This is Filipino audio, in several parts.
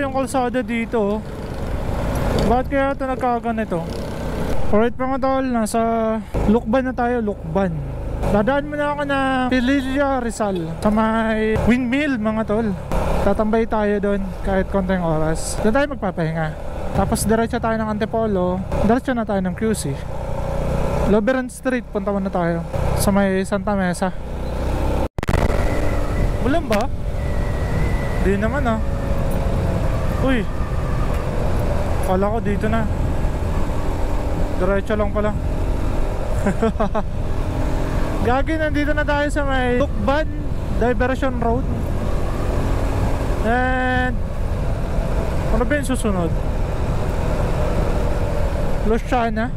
yung kalsada dito. Bakit kaya ito nagkaganito? Alright mga tol, nasa Lukban na tayo, Lukban. Dadaan muna ako na Pililla, Rizal, sa may windmill mga tol. Tatambay tayo doon kahit konting oras. Doon tayo magpapahinga. Tapos diretso tayo ng Antipolo, diretso na tayo ng QC. Loberon Street, punta muna tayo sa may Santa Mesa. Ulan ba? Di naman ah. Uy, kala ko dito na. Diretso lang pala. Gagi, nandito na tayo sa may Lukban Diversion Road. And ano ba yung susunod? Luciana.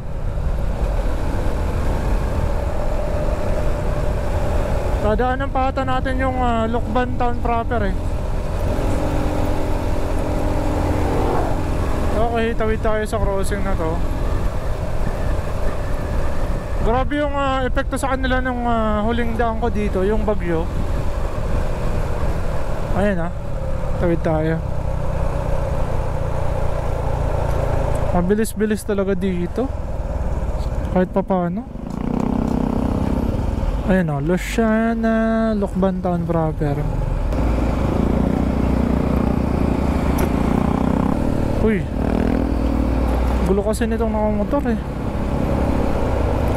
Dadaanan pa ata natin yung Lukban town proper eh. Okay, tawid tayo sa crossing na to. Grabe yung epekto sa kanila nung huling daan ko dito, yung bagyo. Ayan ah, tawid tayo. Mabilis-bilis talaga dito kahit pa paano. Ayan o, Luciana, Lukban town proper. Uy, gulo kasi nitong nakamotor eh.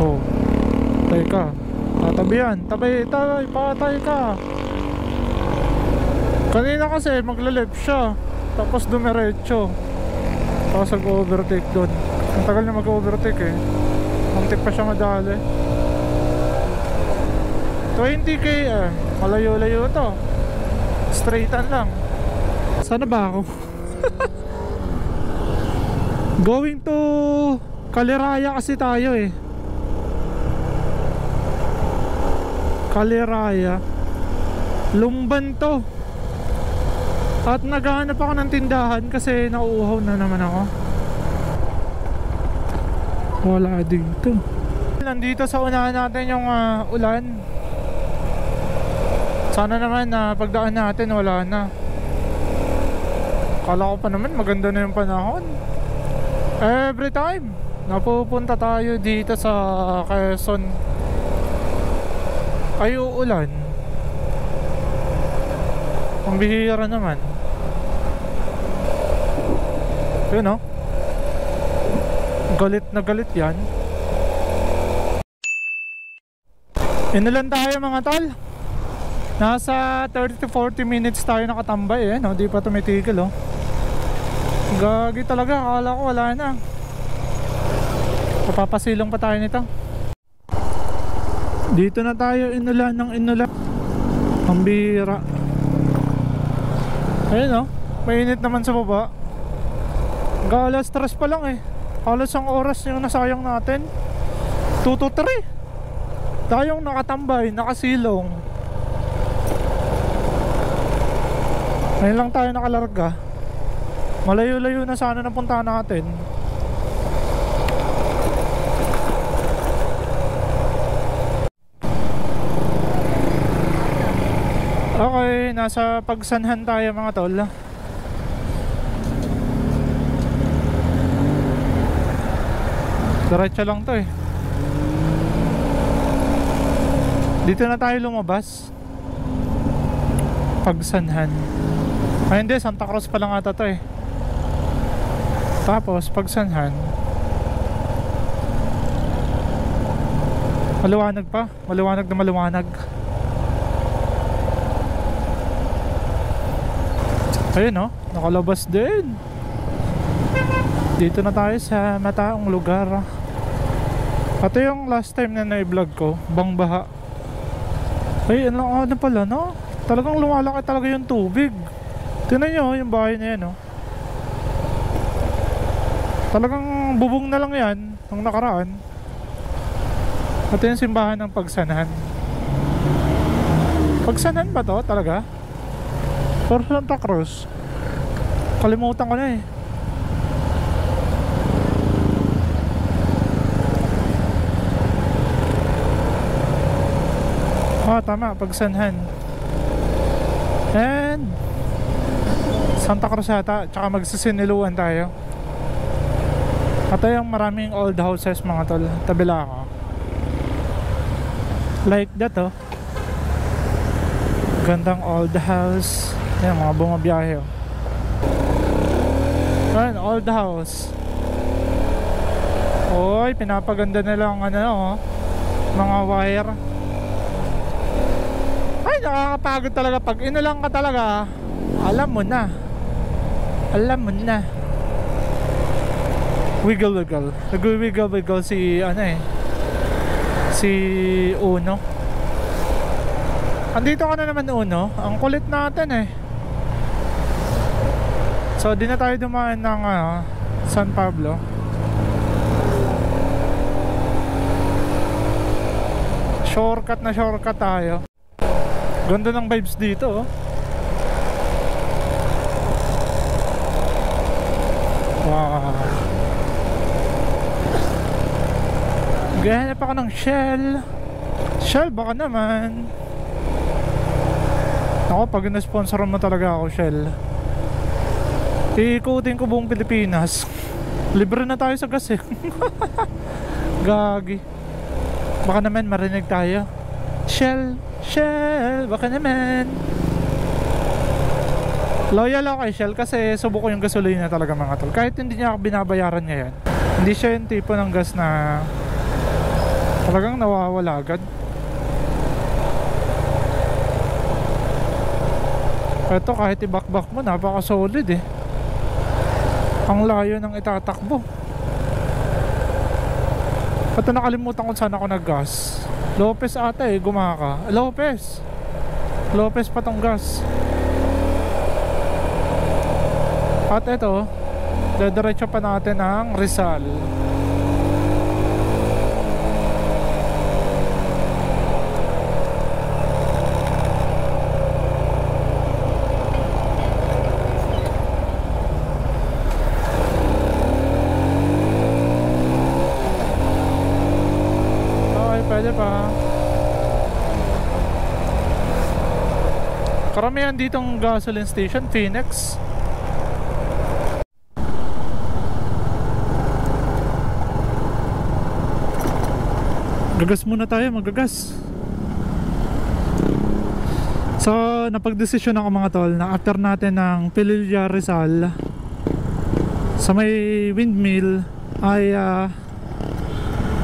Oh, teka, tatabi yan. Tabay, patay ka. Kanina kasi maglaleft siya, tapos dumiretso. Tapos nag-overtake doon. Ang tagal na mag-overtake eh. Muntik pa siya madali. 20k eh, malayo-layo to. Straightan lang. Sana ba ako? Going to Kaliraya kasi tayo eh. Kaliraya, Lumban to. At naghahanap ako ng tindahan kasi nauuhaw na naman ako. Wala dito. Nandito sa unahan natin yung ulan. Sana naman na pagdaan natin wala na. Kala ko pa naman maganda na yung panahon. Every time napupunta tayo dito sa Quezon ay uulan. Ang bihira naman. Yun o, galit na galit yan. Inulan tayo mga tol. Nasa 30 to 40 minutes tayo nakatambay eh, no? Di pa tumitigil oh. Gagi talaga, akala ko wala na. Papapasilong pa tayo nito. Dito na tayo, inulan ng inulan. Ang bihira. Ayun oh, mainit naman sa baba. Alas 3 pa lang eh. Halos ang oras yung nasayang natin. 2 to 3 tayong nakatambay, nakasilong. Ngayon lang tayo nakalarga. Malayo-layo na sana napuntahan natin. Okay, nasa Pagsanhan tayo mga tol. Diretso lang to eh. Dito na tayo lumabas. Pagsanhan. Ay hindi, Santa Cruz pa lang ata to eh. Tapos Pagsanhan. Maliwanag pa. Maliwanag na maliwanag. Ayun oh, nakalabas din. Dito na tayo sa mataong lugar. Ito yung last time na na-vlog ko, Bangbaha. Ay, ano pala no? Talagang lumalaki talaga yung tubig. Tingnan nyo yung bahay na yan no? Talagang bubong na lang yan nung nakaraan. Ito yung simbahan ng Pagsanhan. Pagsanhan ba to talaga? Or Santa Cruz? Kalimutan ko na eh. Tama, Pagsanhan. And Santa Cruz yata, tsaka magsisiniluan tayo. At yung maraming old houses mga tol, tabila ako. Like that oh. Gandang old house. Ayan, mga bumabiyahe oh. Ayan, old house. Oy, pinapaganda nila ang ano oh, mga wire. Ay, nakakapagod talaga. Pag inulang ka talaga, alam mo na. Alam mo na. Wiggle wiggle. Nag-wiggle wiggle si ano eh, si Uno. Andito ka na naman Uno. Ang kulit natin eh. So di na tayo dumaan ng San Pablo. Shortcut na shortcut tayo. Ganda ng vibes dito oh. Wow. Gahanap ako ng Shell. Shell baka naman. Ako pag na-sponsor mo talaga ako Shell, iikutin ko buong Pilipinas. Libre na tayo sa gas eh. Gagi. Baka naman marinig tayo. Shell, Shell, baka naman. Loyal ako kay Shell kasi subok ko yung gasolina talaga mga tol. Kahit hindi niya ako binabayaran ngayon. Hindi siya yung tipo ng gas na talagang nawawala agad. Ito kahit ibakbak mo, napaka solid eh. Ang layo ng itatakbo. Ito nakalimutan kung saan ako nag-gas. Lopez ata eh, gumaka. Lopez pa tong gas. At ito, dediretso pa natin ang Rizal. Okay, pwede pa. Karamihan ditong gasoline station, Phoenix. Gagas muna tayo, magagas. So, napagdesisyon ako mga tol na after natin ng Pililla Rizal sa may windmill ay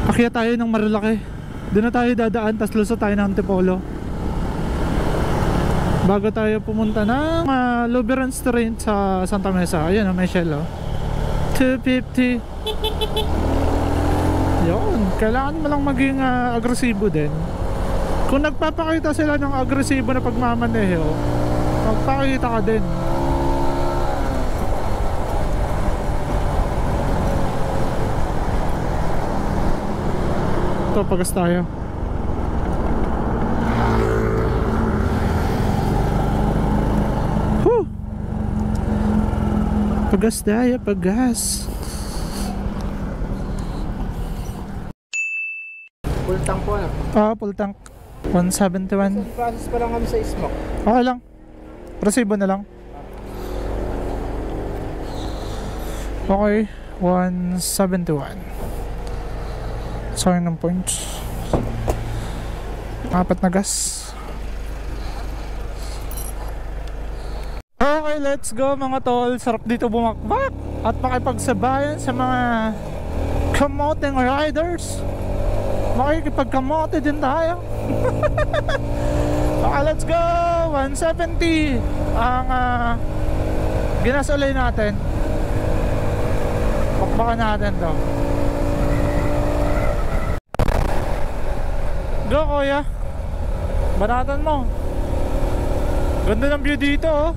akyat tayo ng Marilaki. Doon na tayo dadaan, tas lusot tayo ng Antipolo bago tayo pumunta ng Luberon Street sa Santa Mesa. Ayan o, may Shell o, 250. Yun, kailangan mo lang maging agresibo din. Kung nagpapakita sila ng agresibo na pagmamaneho, magpakita ka din. Ito, pagas tayo. Whew! Pagas tayo, pagas. Full tank po ano? Full tank 171. Process pa lang kami sa smoke. Okay lang, resibo na lang. Okay, 171. Sayang ng points. 4 na gas. Okay, let's go mga tol. Sarap dito bumakbak at makipagsabayan sa mga kamoting riders. Makikipagkamote din tayo. Okay, let's go. 170 ang ginasolay natin. Bakbakan natin to. Go kuya, banatan mo. Ganda ng view dito oh.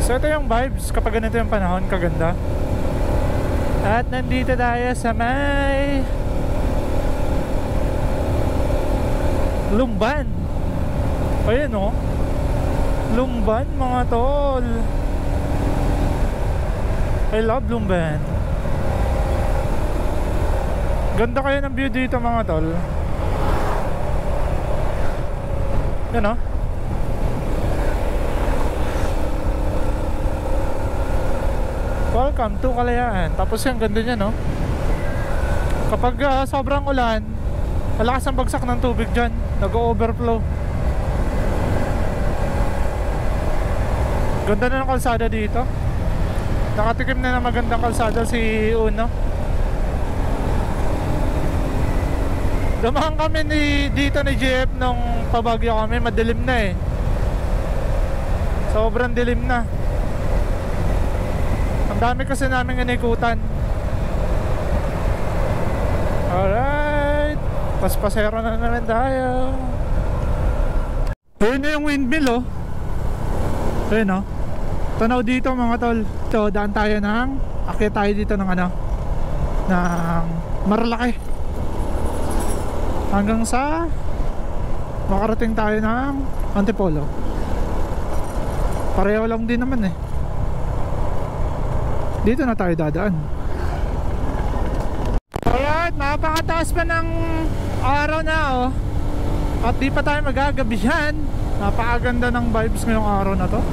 So ito yung vibes kapag ganito yung panahon, kaganda. At nandito tayo sa may Lumban. Ayan o, Lumban mga tol. I love Lumban. Ganda kayo ng view dito mga tol. Yan o. welcome to Kalayaan. Tapos yung ganda niya, no? Kapag sobrang ulan, malakas ang bagsak ng tubig dyan, nag-overflow. Ganda na ng kalsada dito. Nakatikim na ng magandang kalsada si Uno. Dumaan kami dito ni JF nung pabagyo kami, madilim na eh. Sobrang dilim na. Ang dami kasi namin inikutan. Alright, paspasero na naman tayo. Ayun na yung windmill, oh. Ayun, oh. Tanaw dito mga tol. So daan tayo ng akyat tayo dito ng ano, ng Marilaki, hanggang sa makarating tayo ng Antipolo. Pareho lang din naman eh. Dito na tayo dadaan. Alright, napakataas pa ng araw na, oh. At di pa tayo magagabihan. Napakaganda ng vibes ngayong araw na to.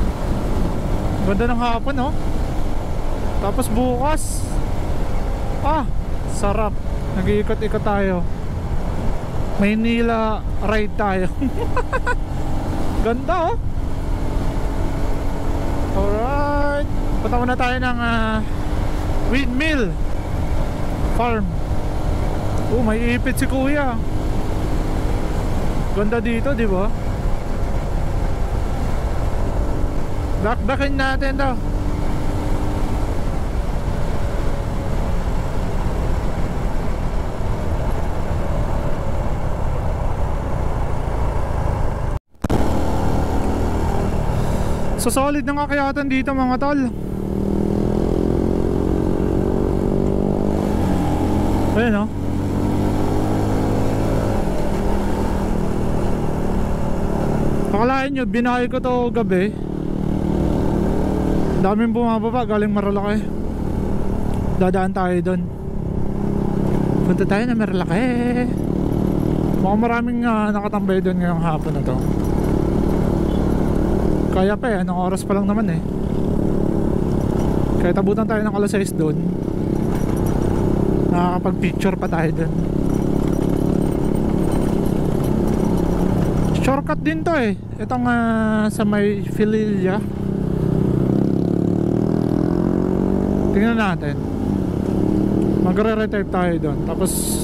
Ganda ng hapon, oh. Tapos bukas, sarap. Nag-iikot-ikot tayo. Maynila ride tayo. Ganda, oh. Alright, punta muna tayo ng windmill farm. Oh, may ipit si kuya. Ganda dito, di ba? Bakbakin natin daw. So solid na kakayatan dito mga tol. Ayun, oh. Akalain nyo, binahay ko to gabi. Daming bumababa galing Marilaki. Dadaan tayo doon. Punta tayo na Marilaki. Mukhang maraming nakatambay doon ngayong hapon na to. Kaya pa eh, anong oras pa lang naman eh. Kaya tabutan tayo ng alas 6 doon. Nakakapag picture pa tayo doon. Shortcut din to eh. Itong sa may Fililla. Tingnan natin. Magre-retype tayo doon. Tapos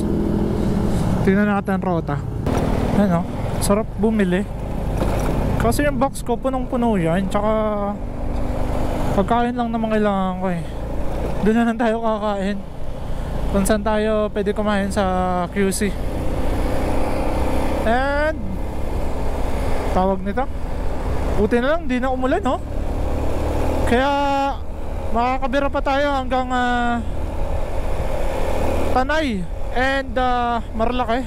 tingnan natin rota. Ano? Sarap bumili. Kasi yung box ko punong-puno yan. Tsaka pagkain lang naman kailangan ko eh. Doon na lang tayo kakain. Kung saan tayo pwede kumain sa QC. And tawag nito, buti na lang di na umulan, no? Kaya makakabira pa tayo hanggang Tanay and Marilaki.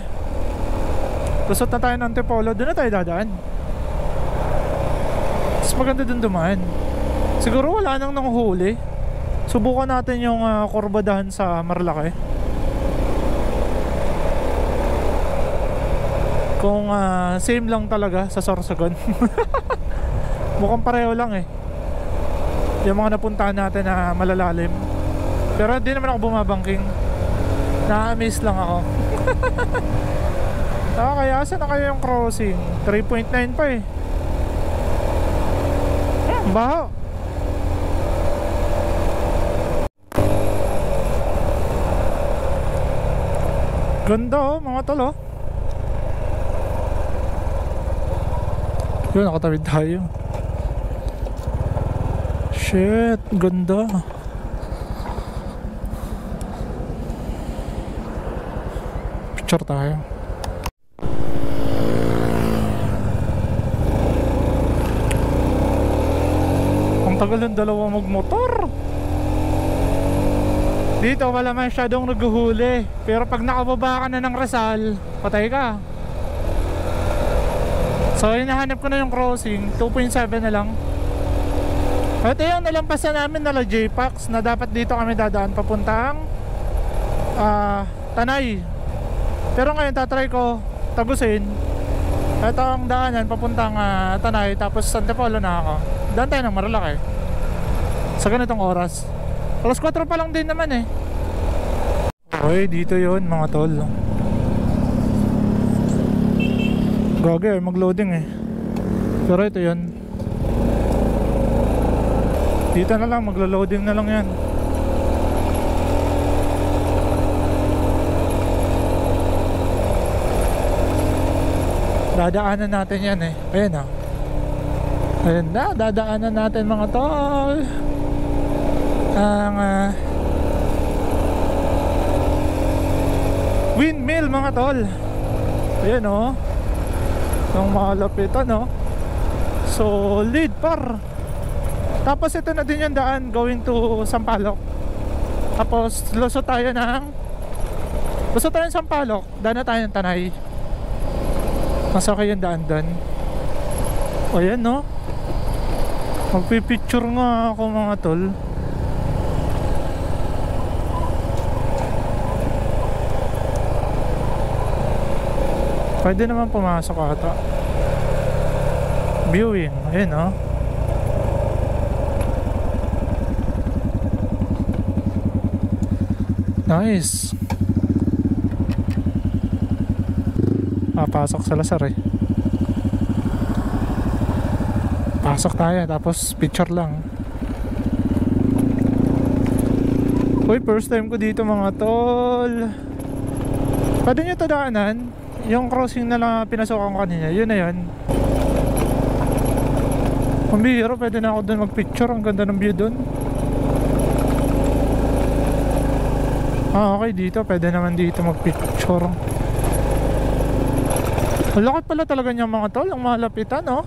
Lusot na tayo ng Antipolo. Doon na tayo dadaan. Mas maganda dun dumaan. Siguro wala nang nanghuli. Subukan natin yung kurbadahan sa Marilaki. Kung same lang talaga sa Sorsogon. Mukhang pareho lang eh. Yung mga napuntahan natin na malalalim. Pero hindi naman ako bumabangking. Na-amaze lang ako. Kaya saan na kayo yung crossing? 3.9 pa eh. Baho. Ganda oh mga tol, oh. Yun, nakatawid tayo. Shit, ganda. Picture tayo. Ang tagal ng dalawa magmotor. Dito wala masyadong naghuhuli. Pero pag nakababa ka na ng Rizal, patay ka. So hinahanap ko na yung crossing. 2.7 na lang. At yung nalampasan namin nala J-Pax na dapat dito kami dadaan papuntang Tanay. Pero ngayon tatry ko tagusin. Ito ang daanan papuntang Tanay. Tapos Antipolo na ako. Daan tayo ng Marilaki sa ganitong oras. Alas 4 pa lang din naman eh. Okay, dito yun mga tol. Gagi, mag-loading eh. Pero ito yun. Dito na lang, maglo-loading na lang yan. Dadaanan natin yan eh. Ayan ah. Ayan na, dadaanan natin mga tol. Ang windmill mga tol. Ayan oh. Ang malapitan oh. Solid par. Tapos ito na din yung daan going to Sampaloc. Tapos lusot tayo ng Sampaloc. Daan na tayo ng Tanay. Mas okay yung daan doon. O yan no. Magpipicture nga ako mga tol. Pwede naman pumasok ata. Viewing. Ayan no. Nice. Pasok sa Lasar eh. Pasok tayo tapos picture lang. Uy, first time ko dito mga tol. Pwede nyo ito daanan. Yung crossing na lang pinasokan ko kanina. Yun na yun. Ang bihira, pwede na ako dun mag-picture. Ang ganda ng view dun. Okay, dito pwede naman dito mag-picture. Malaki pala talaga niya mga tol. Ang malapitan oh.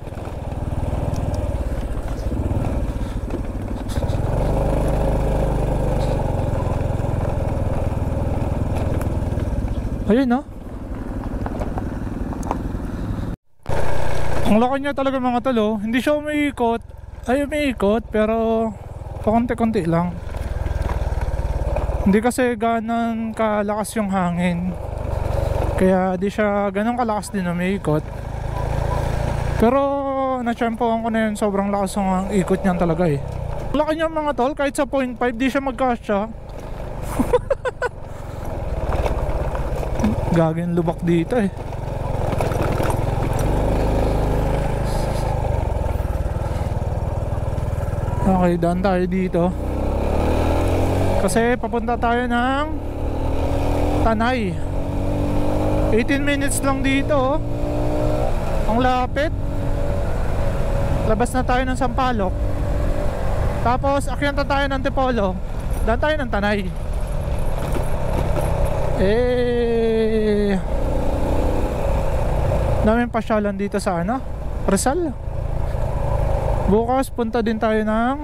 Ayun oh. Ang laki niya talaga mga tol oh. Hindi siya umiikot. Ay umiikot pero pakunti-kunti lang. Hindi kasi ganun kalakas yung hangin. Kaya di siya ganun kalakas din umiikot. Pero na-tsempohan ko na yun. Sobrang lakas yung ikot niyan talaga eh. Ang laki niya mga tol. Kahit sa 0.5 di siya magkasya. Gagawin lubak dito eh. Okay, daan tayo dito. Kasi papunta tayo ng Tanay. 18 minutes lang dito oh. Ang lapit. Labas na tayo ng Sampaloc. Tapos akyanta tayo ng Antipolo. Daan tayo ng Tanay. Daming pasyalan dito sa ano? Rizal. Bukas punta din tayo ng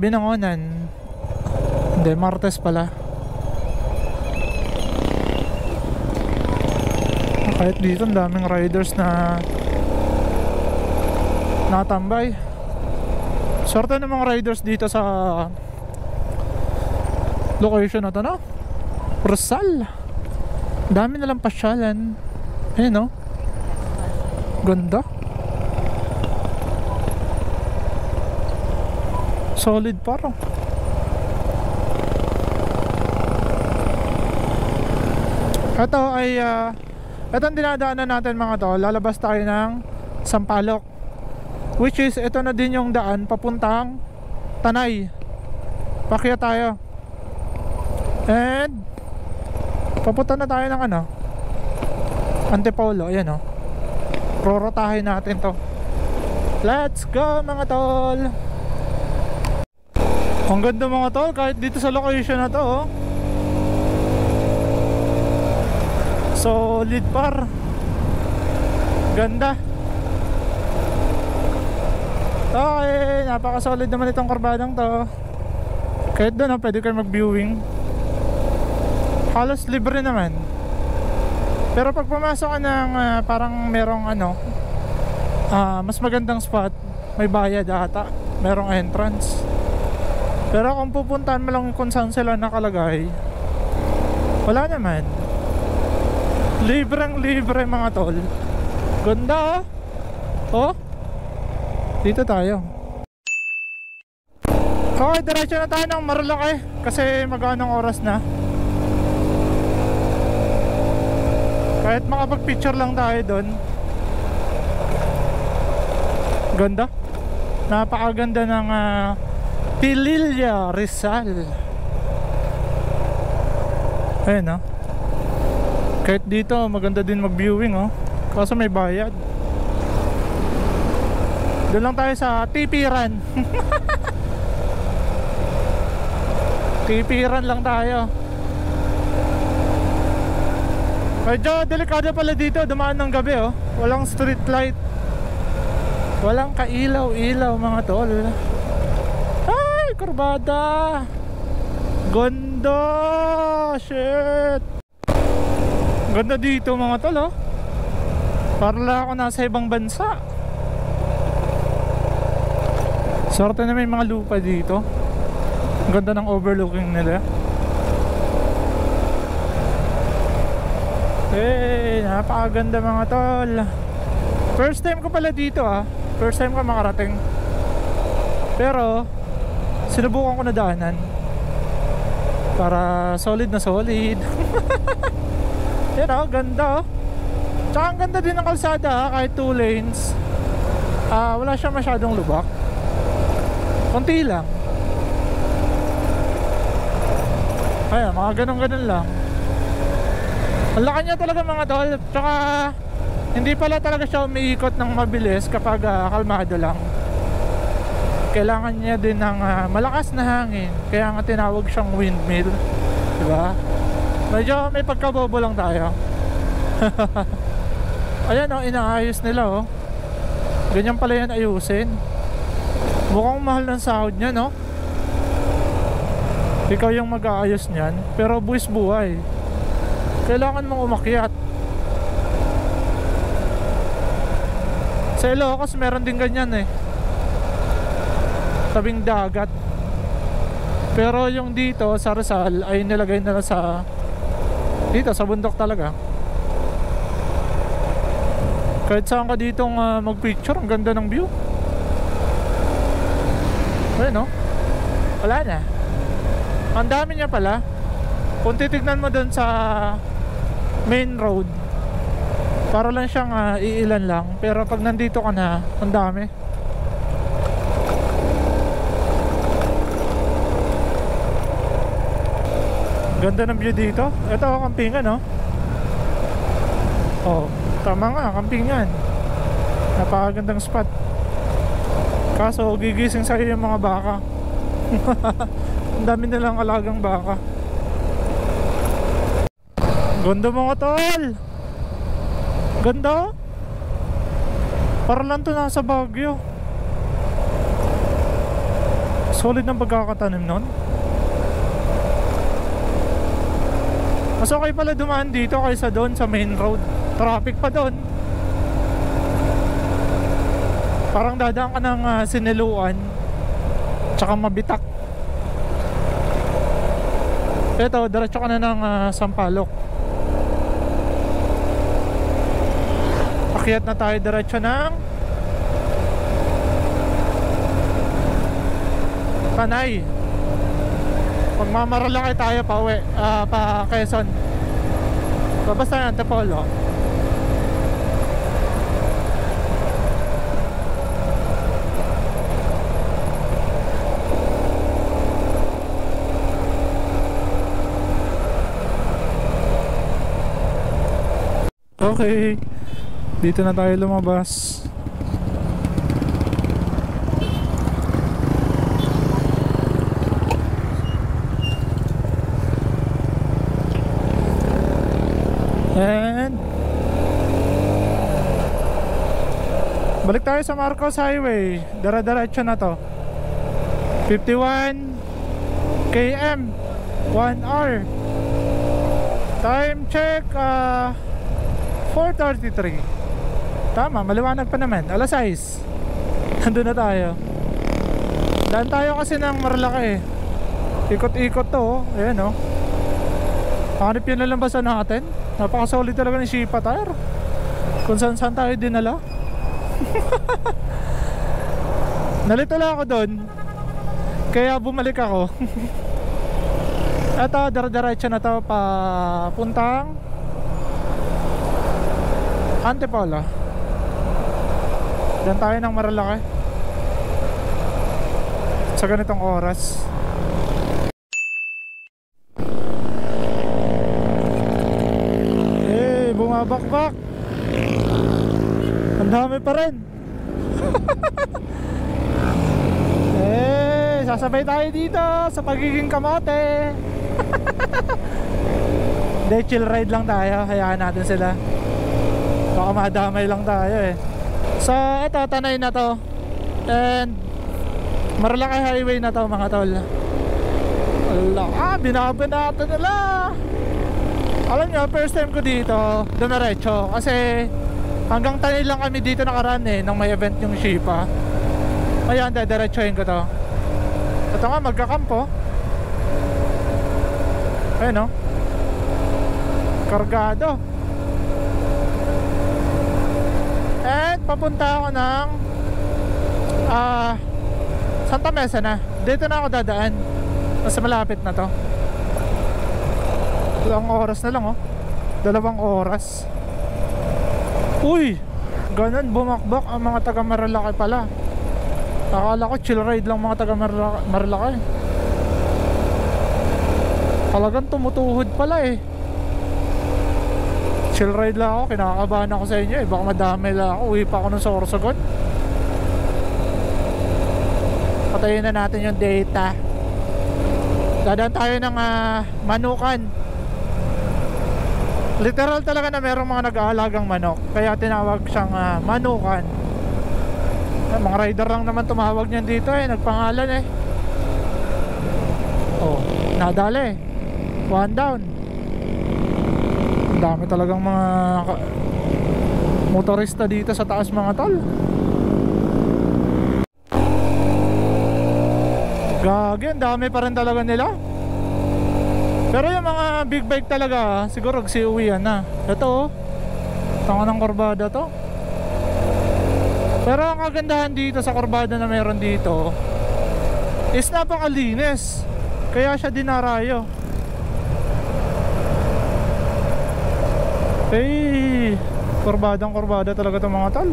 Binangonan. Hindi, Martes pala. Kahit dito ang daming riders na natambay. Sorte ng mga riders dito sa location na to no? Rizal. Dami na lang pasyalan. Ayun no? Ganda. Solid parang. Ito ay ito ang dinadaanan natin mga tol. Lalabas tayo ng Sampaloc, which is ito na din yung daan papuntang Tanay. Pakyat tayo. And papunta na tayo ng ano, Antipolo. Ayan o. Rorotahin natin to. Let's go mga tol. Ang ganda mga tol. Kahit dito sa location na to oh. Solid par. Ganda. Okay, napaka-solid naman itong karbadang to. Kahit doon pwede kayo mag-viewing. Halos libre naman. Pero pag pumasok ka ng parang merong ano, mas magandang spot, may bayad ata, merong entrance. Pero kung pupuntahan mo lang kung saan sila nakalagay, wala naman. Libreng libre mga tol. Ganda oh. Oh, dito tayo. Okay, diretso na tayo ng Marilaki kasi mag-anong oras na. Kahit makapag-picture lang tayo doon. Ganda. Napakaganda ng Pililla, Rizal. Ayun, oh. Kahit dito maganda din mag-viewing, oh. Kaso may bayad. Doon lang tayo sa Tipiran. Tipiran lang tayo. Medyo delikado pala dito, dumaan ng gabi, oh. Walang street light. Walang kailaw-ilaw, mga tol. Ay, kurbada. Ganda. Shit. Ganda dito, mga tol, oh. Parang ako nasa ibang bansa. Sorte na may mga lupa dito. Ang ganda ng overlooking nila. Eh, napakaganda, mga tol. First time ko pala dito, ah. First time ko makarating. Pero sinubukan ko na daanan para solid na solid. Yan, oh, ganda, oh. Tsaka ang ganda din ng kalsada, kahit 2 lanes. Wala siya masyadong lubak. Konti lang. Ayan, mga ganun-ganun lang. Ang laki niya talaga, mga tol. Tsaka hindi pala talaga siya umiikot ng mabilis kapag kalmado lang. Kailangan niya din ng malakas na hangin. Kaya nga tinawag siyang windmill. Diba? Medyo may pagkabobo lang tayo. Ayan, oh, inaayos nila, oh. Ganyan pala yan ayusin. Mukhang mahal ng sahod niya, no? Ikaw yung mag-aayos niyan. Pero buwis buhay. Kailangan mong umakyat. Sa Ilocos meron din ganyan, eh. Tabing dagat. Pero yung dito sa Rizal ay nilagay nila sa dito sa bundok talaga. Kahit saan ka ditong mag-picture, ang ganda ng view. Ayun, no? Wala na. Ang dami niya pala. Kung titignan mo dun sa main road, para lang siyang iilan lang. Pero pag nandito ka na, ang dami. Ganda ng view dito. Ito, kampingan, no? Oh, tama nga, kampingan. Napakagandang spot. Kaso gigising sa'yo yung mga baka. Ang dami nilang alagang baka. Ganda, mga tol. Ganda. Para lang to nasa Baguio. Solid ng pagkakatanim nun. Mas okay pala dumaan dito kaysa doon sa main road. Traffic pa doon. Parang dadaan ka ng Siniluan tsaka Mabitak. Ito, diretso ka na ng Sampaloc. Akyat na tayo diretso ng Tanay. Magmamaralaki tayo pa uwi, pa Quezon. Basta yan, Antipolo. Okay, dito na tayo lumabas. And balik tayo sa Marcos Highway. Dara-diretso na to. 51 km 1 hour. Time check 4:33. Tama, maliwanag pa naman. Alas 6. Nandun na tayo. Daan tayo kasi ng Marilaki. Ikot-ikot to, oh. Ayan, oh. Hanip yun na lambasan natin. Napaka-solid talaga ng Shipa tire. Kung saan tayo dinala. Nalito lang ako doon. Kaya bumalik ako. Ito, dire-diretso na to papuntang Antipolo. Diyan tayo ng Marilaki sa ganitong oras. Bumabakbak. Ang dami pa rin. Sasabay tayo dito sa pagiging kamote. De, chill ride lang tayo. Hayaan natin sila. Baka madamay lang tayo eh. So ito, Tanay na to. And Marilaki highway na to mga tol. Binabanatan nila. Alam nyo, first time ko dito dumiretso kasi hanggang Tanay lang kami dito nakaraan eh nung may event yung Shipa. Ayan, diretsohin ko to. Ito nga, magkakampo. Ayun o, kargado. And papunta ako ng Santa Mesa na. Dito na ako dadaan. Mas malapit na to. 2 oras na lang oh. 2 oras. Uy, ganun bumakbak ang mga taga Marilaki pala. Akala ko chill ride lang mga taga Marilaki. Talagang tumutuhod pala eh. Chill ride lang ako, kinakabahan ako sa inyo eh. Baka madami lang ako, uwi pa ako ng Sorsogon. Patayin na natin yung data. Dadaan tayo ng Manukan. Literal talaga na merong mga nag-aalagang manok, kaya tinawag siyang Manukan. Mga rider lang naman tumawag niyan dito eh, nagpangalan eh. Oh, nadali. 1 down. Ang dami talagang mga motorista dito sa taas mga tol. Gagi, ang dami pa rin talaga nila. Pero yung mga big bike talaga, siguro magsiuwian na. Ito oh, tanga ng kurbada to. Pero ang kagandahan dito sa kurbada na meron dito is napakalinis, kaya siya dinarayo. Kurbadang kurbada talaga itong mga tol.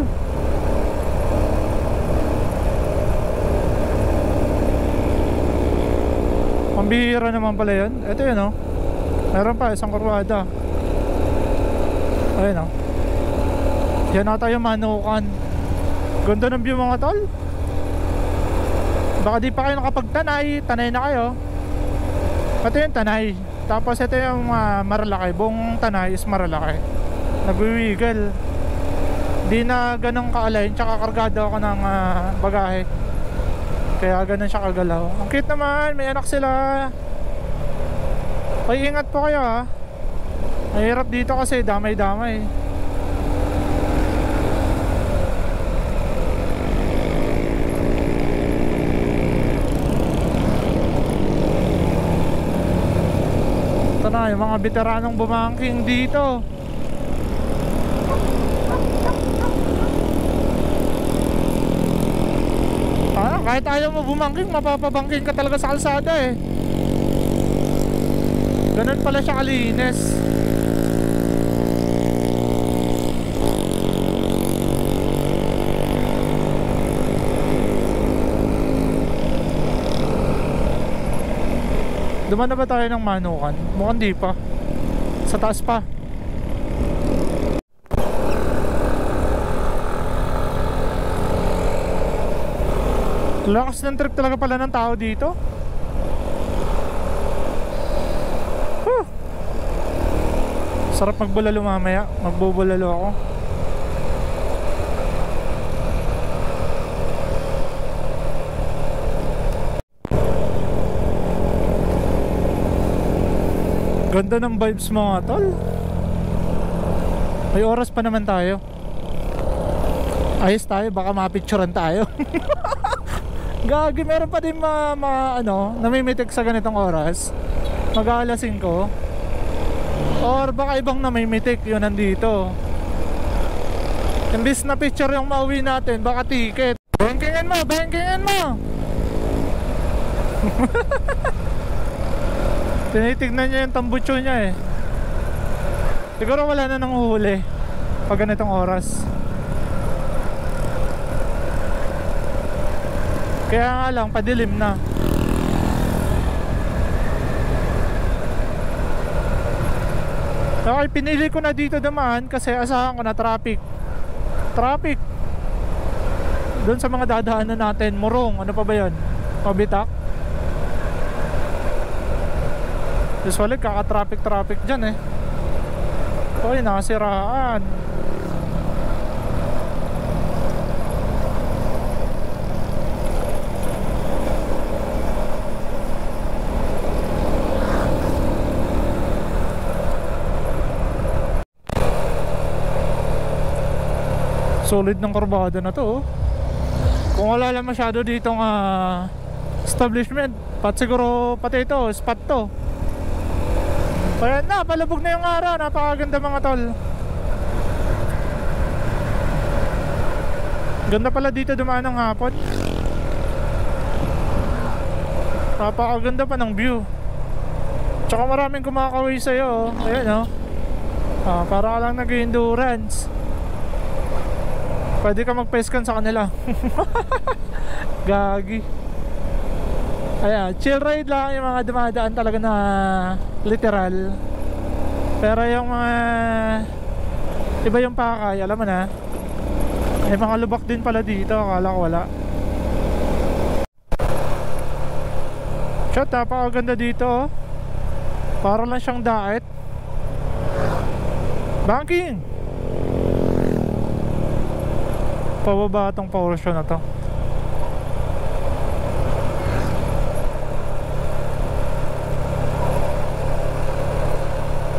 Pambihira naman pala yun. Ito yun oh, meron pa isang kurbada. Ayun oh, yan na tayo Manukan. Ganda ng view mga tol. Baka di pa kayo nakapagtanay. Tanay na kayo. Ito yung Tanay. Tapos ito yung Marilaki. Buong Tanay is Marilaki. Nagwiwiggle. Di na ganun ka-align. Tsaka kargado ako ng bagahe. Kaya ganun siya kagalaw. Ang cute naman. May anak sila. Ay, ingat po kayo ha. Mahirap dito kasi damay-damay. Ito na yung mga veteranong bumangking dito. Kahit ayaw mo bumangking, mapapabangking ka talaga sa kalsada eh. Ganun pala siya kalinis. Duman na ba tayo ng Manukan? Mukhang di pa. Sa taas pa. Lakas ng trip talaga pala ng tao dito. Sarap magbulalo mamaya. Magbubulalo ako. Ganda ng vibes mga tol. May oras pa naman tayo. Ayos tayo, baka mapicturean tayo. Gagi, meron pa din namimitik sa ganitong oras. Mag-aalas 5. Or baka ibang namimitik, yun nandito. Imbis na picture yung mauwi natin, baka ticket. Bankingin mo, bankingin mo. Tinitignan niya yung tambutso niya eh. Siguro wala na nang uhuli pag ganitong oras. Kaya nga lang, padilim na. Okay, pinili ko na dito dumaan kasi asahan ko na traffic. Traffic doon sa mga dadaanan natin. Morong, ano pa ba yun? Pabitak. Usually kaka-traffic dyan eh. Okay, nakasiraan. Solid ng kurbada na to oh. Kung wala lang masyado ditong establishment, siguro pati ito, spot to. Kaya na, palabog na yung araw. Napakaganda mga tol. Ganda pala dito dumaan ng hapon. Napakaganda pa ng view. Tsaka maraming kumakaway sa'yo oh. Ayan oh. Para ka lang nag-endurance. Pwede ka mag-pescan sa kanila. Gagi. Ayan, chill ride lang yung mga dumadaan talaga na literal. Pero yung mga iba yung pakay, alam mo na. May mga lubak din pala dito, akala ko wala. Shot, napakaganda dito oh. Para lang siyang daet. Banking! Pababa itong portion na to.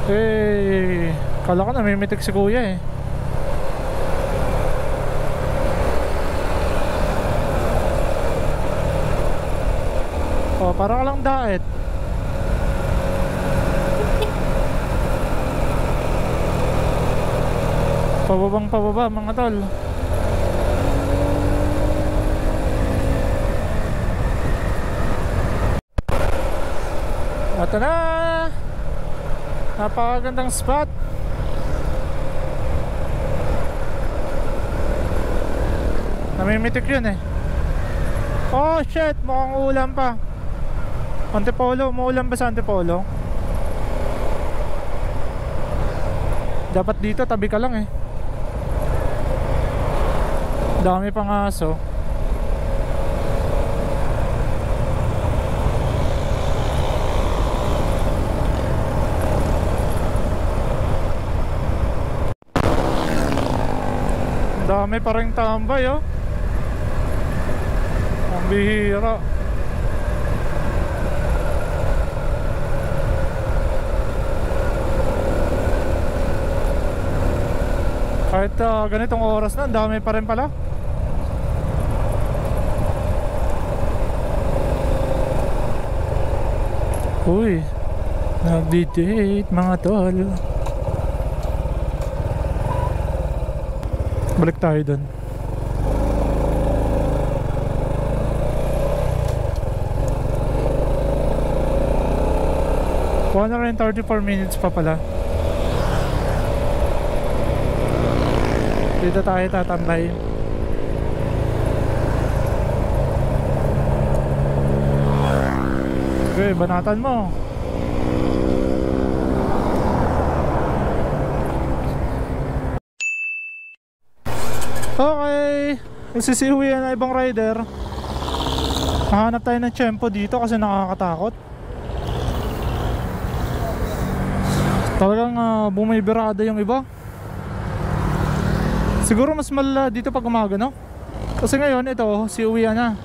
Eh, kala ko namimitik si kuya eh. Oh, para ka lang daet. Pababang pababa mga tol. Ito na. Napakagandang spot. Namimitik yun eh. Oh shit, mukhang ulam pa. Antipolo, umuulan ba sa Antipolo? Dapat dito, tabi ka lang eh. Dami pang aso. Dami pa rin tambay oh. Ang bihira. Kahit ganitong oras na, dami pa rin pala. Uy, nag-date mga tol. Balik tayo dun. One hour and 34 minutes pa pala. Dito tayo tatambay. Okay, banatan mo. Okay, nagsisihuwi na ibang rider. Hahanap tayo ng tiyempo dito kasi nakakatakot. Talagang bumibirada yung iba. Siguro mas malala dito pag umaga, no? Kasi ngayon ito, siuwian na.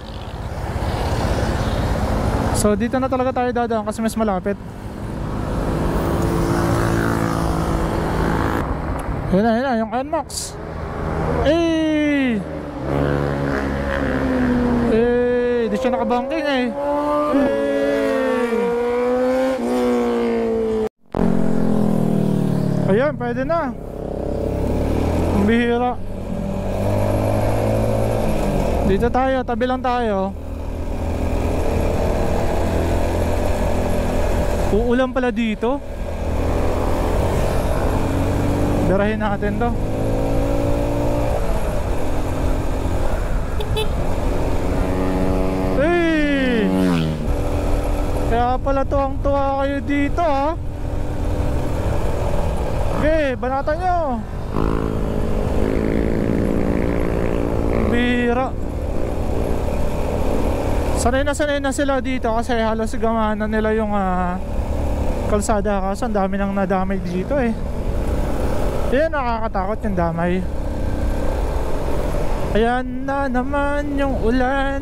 So dito na talaga tayo dadaan kasi mas malapit. Yun na, yung NMAX. Eh, di siya nakabanking eh. Ayan, pwede na. Ang bihira. Dito tayo, tabi lang tayo. Uulan pala dito. Birahin natin to. Hey! Kaya pala tuwang-tuwa kayo dito ha. Okay, banatan nyo. Bira. Sanay na sila dito kasi halos gamanan nila yung kalsada, kaso ang dami nang nadamay dito eh. Yan, nakakatakot yung damay. Ayan na naman yung ulan.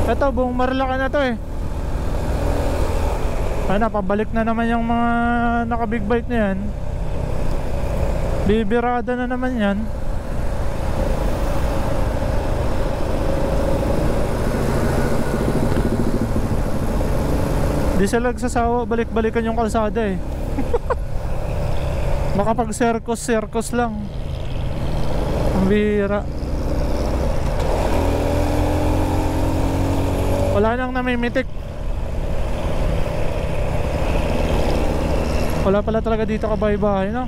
Ito, buong Marlacan na to eh. Ay, napabalik na naman yung mga naka-big bike na yan. Bibirada na naman yan. Di sila nagsasawa, balik-balikan yung kalsada eh. Makapag-circus lang. Ang bira. Wala nang namimitik. Wala pala talaga dito kabahay-bahay, no?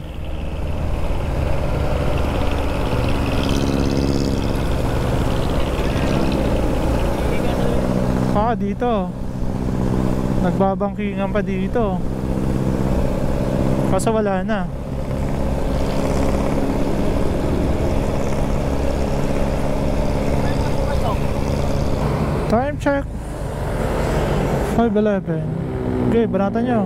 Dito nagbabangkingan pa dito. Kaso wala na. Time check 5:11. Okay, banatan nyo.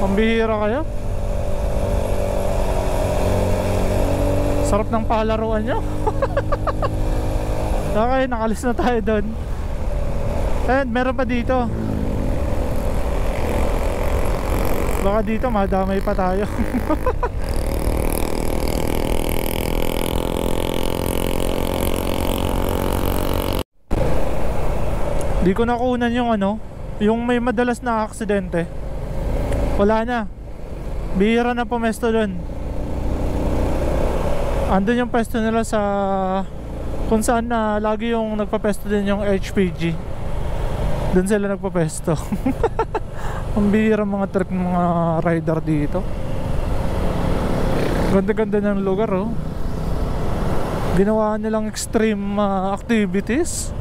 Pambihira kayo. Sarap ng palaruan nyo. Okay, nakalis na tayo doon. And meron pa dito. Baka dito madamay pa tayo. Di ko nakunan yung yung may madalas na aksidente. Wala na. Bihira na pumesto doon. Andun yung pesto nila sa kung saan na lagi yung nagpapesto din yung HPG. Doon sila nagpapesto. Ang bihira mga trip ng mga rider dito. Ganda-ganda ng lugar oh. Ginawa nilang extreme activities.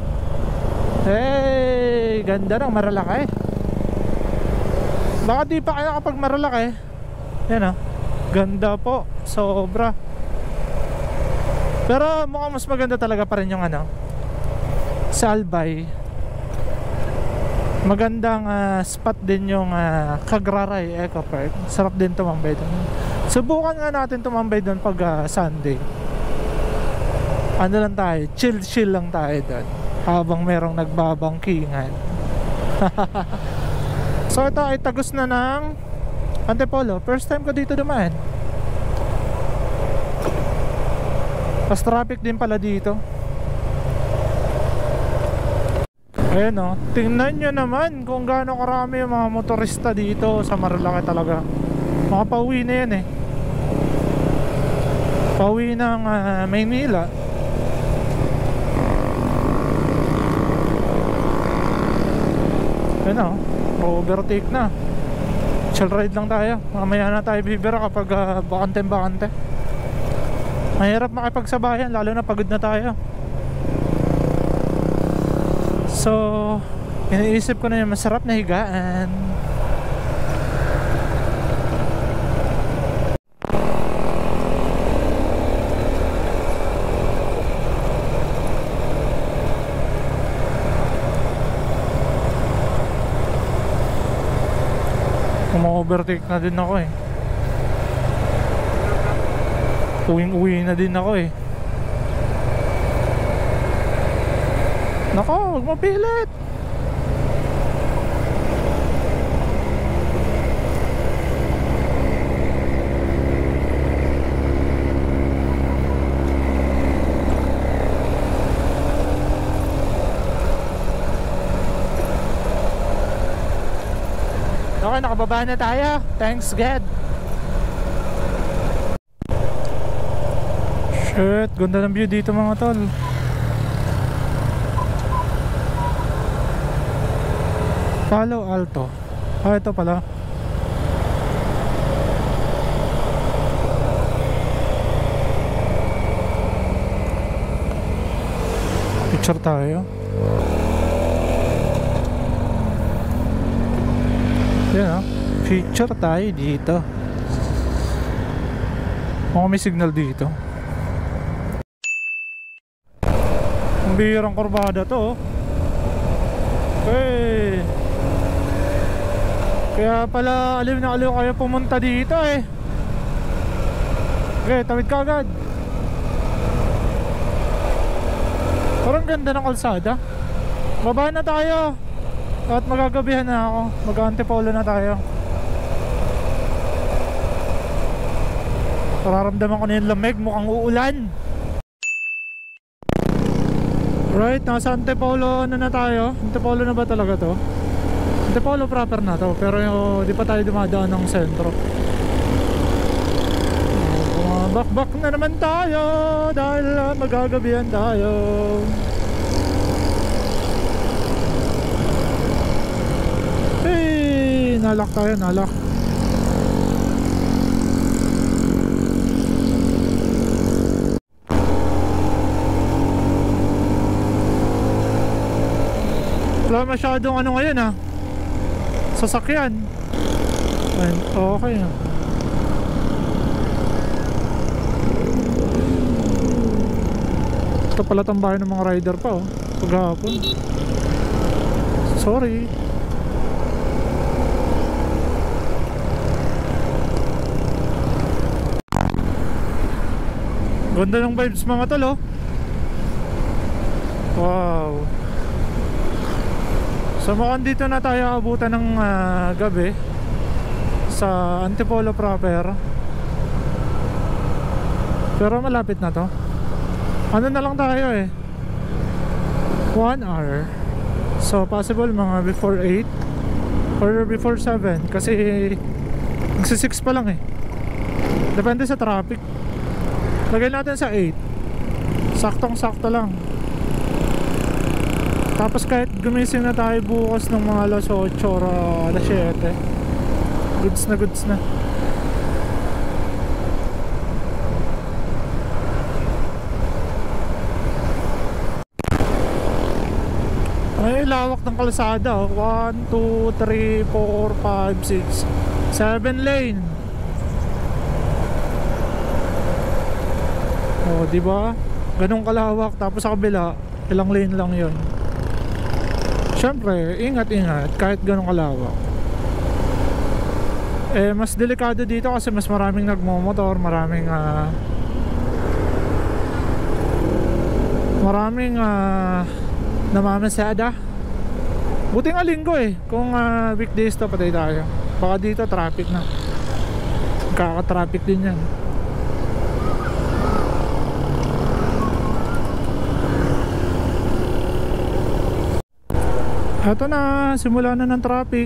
Hey, ganda ng Maralaca eh. Baka di pa kayo kapag Maralaca eh. Yan ganda po, sobra. Pero mukhang mas maganda talaga pa rin yung sa Albay. Magandang spot din yung Cagraray Eco Park. Sarap din tumambay doon. Subukan nga natin tumambay doon pag Sunday. Ano lang tayo, chill lang tayo doon habang merong nagbabangkingan. So ito ay tagos na ng Antipolo. First time ko dito dumaan. Mas traffic din pala dito. Ayan tingnan nyo naman kung gaano karami yung mga motorista dito sa Maralaca talaga. Mga pauwi na yan eh. Pauwi ng Maynila. Ayan overtake na. Chill ride lang tayo. Mamaya na tayo bibira kapag bakante-bakante. Mahirap makipagsabayan lalo na pagod na tayo. So iniisip ko na yung masarap na higaan. Overtake na din ako eh. Uwing-uwi na din ako eh. Nako, huwag mapilit. Ayun, nakababa na tayo. Thanks God. Shit, ganda ng view dito mga tol. Palo Alto. Ah, ito pala. Picture tayo. Yan, picture tayo dito. Mukhang may signal dito. Ang bihirang kurbada to. Okay. Kaya pala aliw na aliw kayo pumunta dito eh. Okay, tawid ka agad. Parang ganda ng kalsada. Baba na tayo. At magagabihan na ako. Mag-antipolo na tayo. Pararamdaman ko na yung lamig. Mukhang uulan. Right, nasa Antipolo na tayo. Antipolo na ba talaga to? Antipolo proper na to. Pero di pa tayo dumadaan ng sentro. Bakbak na naman tayo. Dahil magagabihan tayo. Hey, nalak tayo, nalak. Wala masyadong ano ngayon sasakyan. Okay na. Ito pala tambahin ng mga rider pa paghapon. Sorry. Ganda ng vibes mga tol. Wow. So mukhang dito na tayo abutan ng gabi sa Antipolo proper. Pero malapit na to. Ano na lang tayo 1 hour. So possible mga before 8 or before 7. Kasi magsi 6 pa lang depende sa traffic. Lagay natin sa 8. Saktong sakto lang. Tapos kahit gumising na tayo bukas ng mga alas 8 or alas 7, goods na goods na. Ay, lawak ng kalsada 1, 2, 3, 4, 5, 6 7 lane. Oh, diba? Ganun kalawak. Tapos sa kabila ilang lane lang yun. Siyempre, ingat-ingat kahit ganun kalawak. Mas delikado dito kasi mas maraming nagmomotor, maraming namamasada. Buti nga linggo kung weekdays to patay tayo. Baka dito traffic na. Kaka-traffic din yan. Ito na, simula na ng traffic.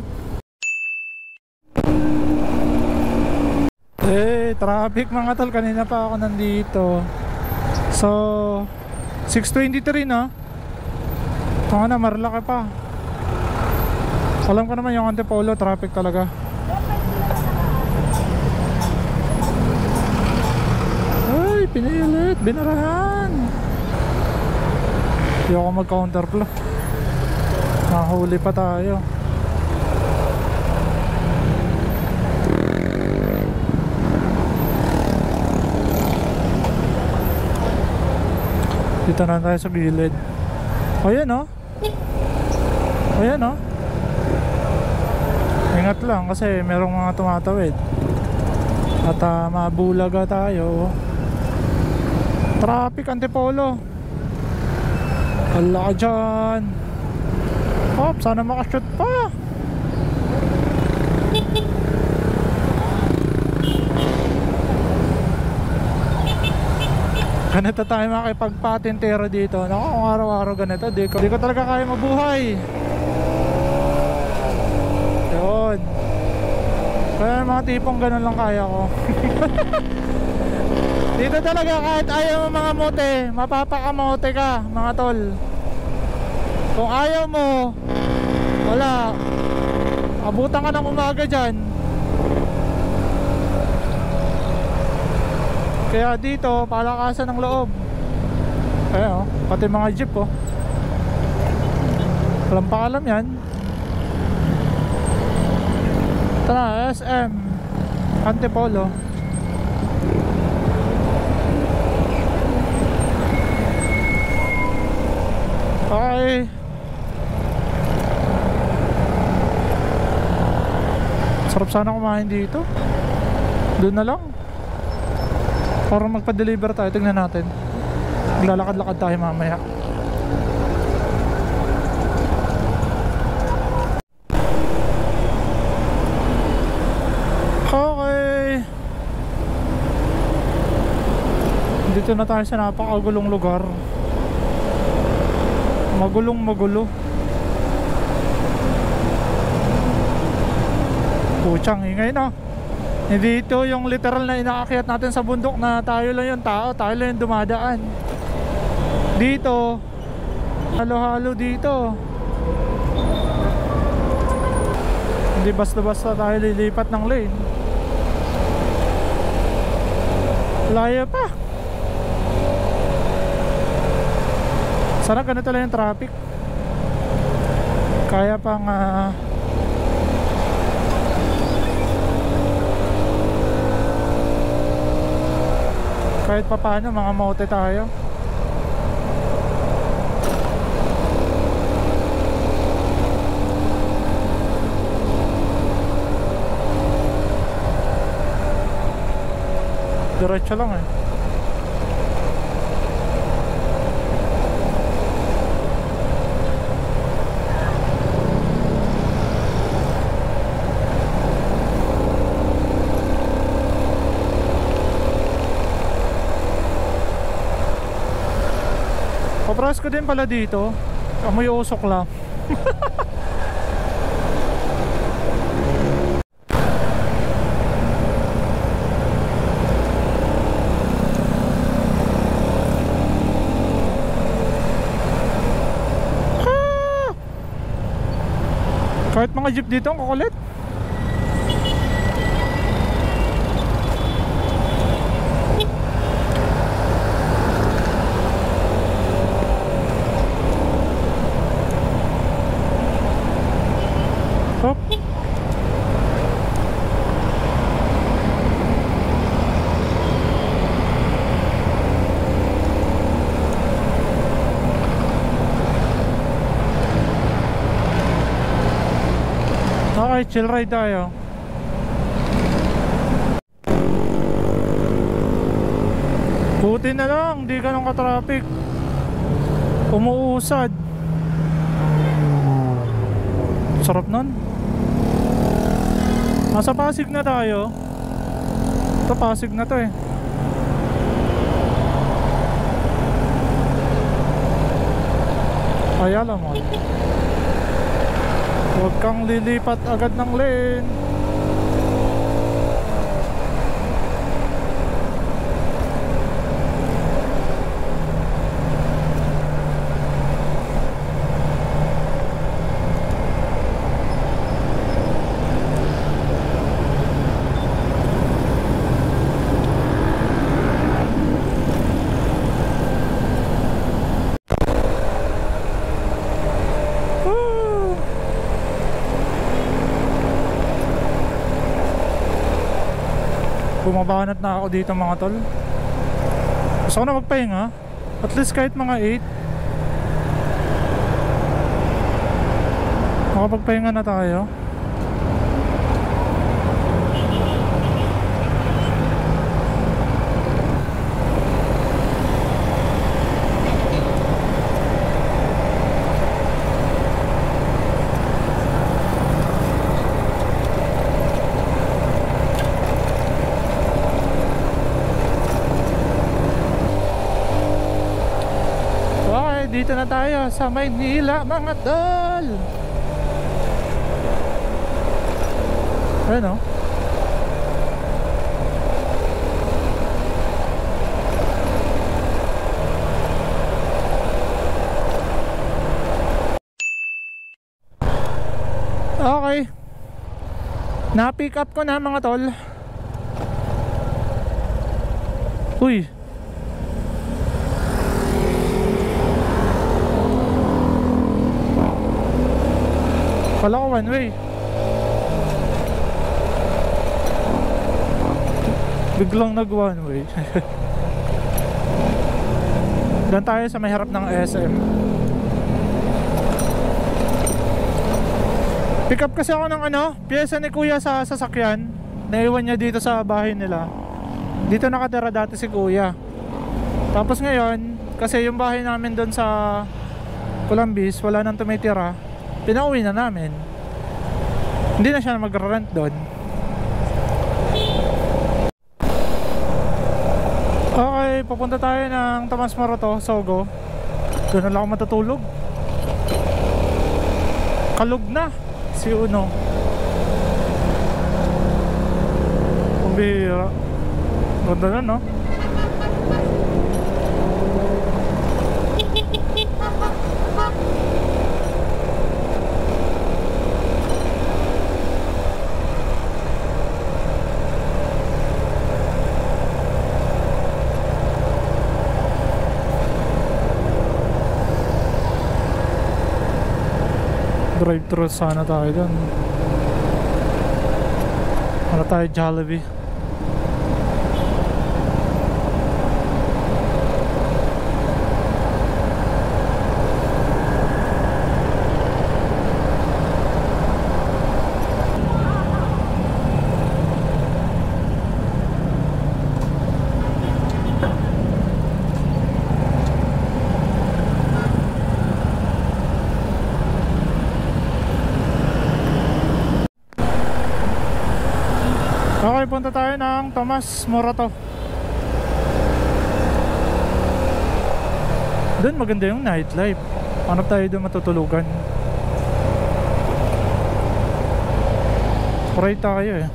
Traffic mga tol, kanina pa ako nandito. So 6:23 na. Ito na, Marlake pa. Alam ko naman yung Antipolo, traffic talaga. Ay, pinilit, binarahan. Hindi ako mag-counterflow. Nahuli pa tayo. Dito na tayo sa gilid. Ayan Ayan Ingat lang kasi merong mga tumatawid. At mabulaga tayo. Traffic Antipolo. Hala ka dyan. Sana makashoot pa. Ganito tayo makipagpatintero dito. Naku, kung araw-araw ganito di ko talaga kaya mabuhay. Yun. Kaya mga tipong ganun lang kaya ko. Dito talaga kahit ayaw mo mga mote, mapapakamote ka mga tol. Kung ayaw mo, wala, abutan ka ng umaga dyan. Kaya dito palakasan ng loob. Ayan oh, pati mga jeep oh, walang pakalam yan. Tara, SM Antipolo. Okay. Sarap sana kumain dito. Doon na lang. Para magpa-deliver tayo. Tingnan natin. Maglalakad-lakad tayo mamaya. Okay. Dito na tayo sa napakagulong lugar. Magulong magulo. Puchang ingay na. Hindi ito yung literal na inaakyat natin sa bundok na tayo lang yung tao, tayo lang yung dumadaan. Dito halo-halo dito. Hindi basta-basta tayo lilipat ng lane. Layo pa. Sana ganito lang yung traffic. Kaya pang kahit pa paano mga mote tayo. Diretso lang eh. Papras ko din pala dito. Amoy usok lang. Kahit mga jeep dito ang kukulit. Hop. Okay, chill ride tayo. Buti na lang, di ganun ka-traffic. Umuusad. Sarap nun. Nasa Pasig na tayo. Ito Pasig na to eh. Ay alam mo, huwag kang lilipat agad ng lane. Bumabanat na ako dito mga tol. Gusto ko na magpahinga. At least kahit mga 8 makapagpahinga na tayo. Dito na tayo sa Maynila mga tol. Ayun o. Okay. Na-pick up ko na mga tol. Uy. Wala ko one way. Biglang nag one way. Doon tayo sa may harap ng SM. Pick up kasi ako ng pyesa ni kuya sa sasakyan. Naiwan niya dito sa bahay nila. Dito nakatira dati si kuya. Tapos ngayon, kasi yung bahay namin doon sa Columbus, wala nang tumitira. Pinauwi na namin. Hindi na siya mag-rent doon. Okay, pupunta tayo ng Tomas Morato, Sogo. Doon na lang ako matutulog. Kalug na si Uno. Kumbira. Ganda na, no? Drive-thru sana tayo dun. Para tayo Jollibee. Okay, punta tayo ng Tomas Morato. Doon maganda yung nightlife. Hanap tayo doon matutulugan. Pray tayo eh.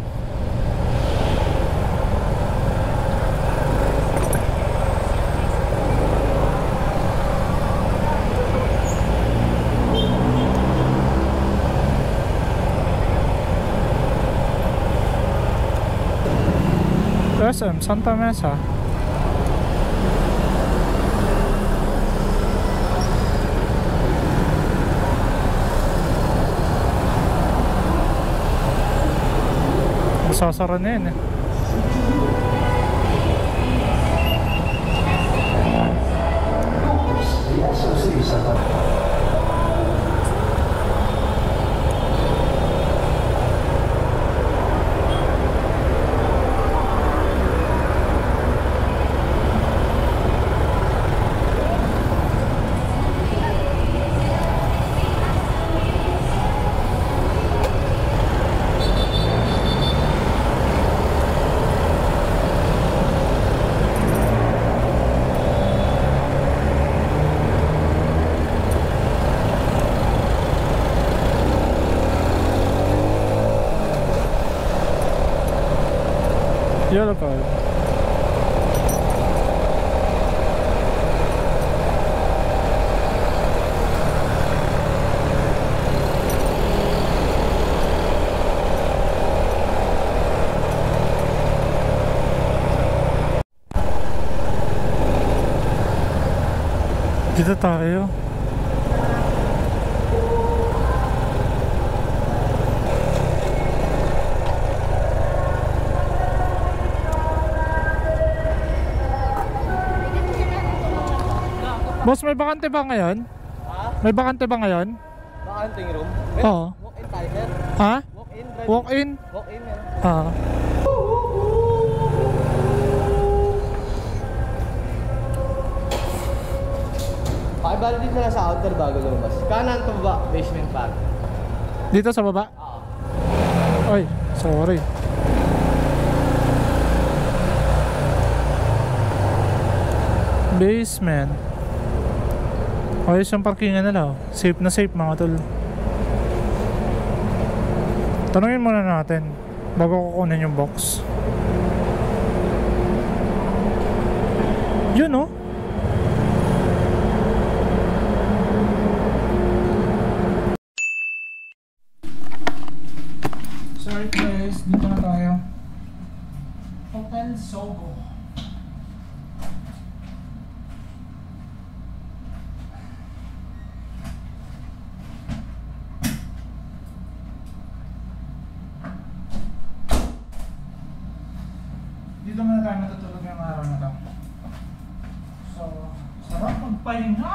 SM Santa Mesa. Masasara na yun eh. Yellow card. Dito tayo. Boss, may bakante ba ngayon? Ha? May bakante ba ngayon? Bakanting room? Oo. Walk-in tayo, sir. Ha? Walk-in, drive. Walk-in? Walk-in, yan. Ah. Pakibalo din sila sa counter bago lumabas. Kanan to ba? Basement park. Dito sa baba? Oo. Ay, sorry. Basement. Ayos yung parkingan nila. Safe na safe mga tol. Tanungin muna natin bago kukunin yung box. Yun oh. Alright guys, dito na tayo. Hotel Sogo. Dito muna tayo matutulog yung araw na to. So, sarap magpahinga.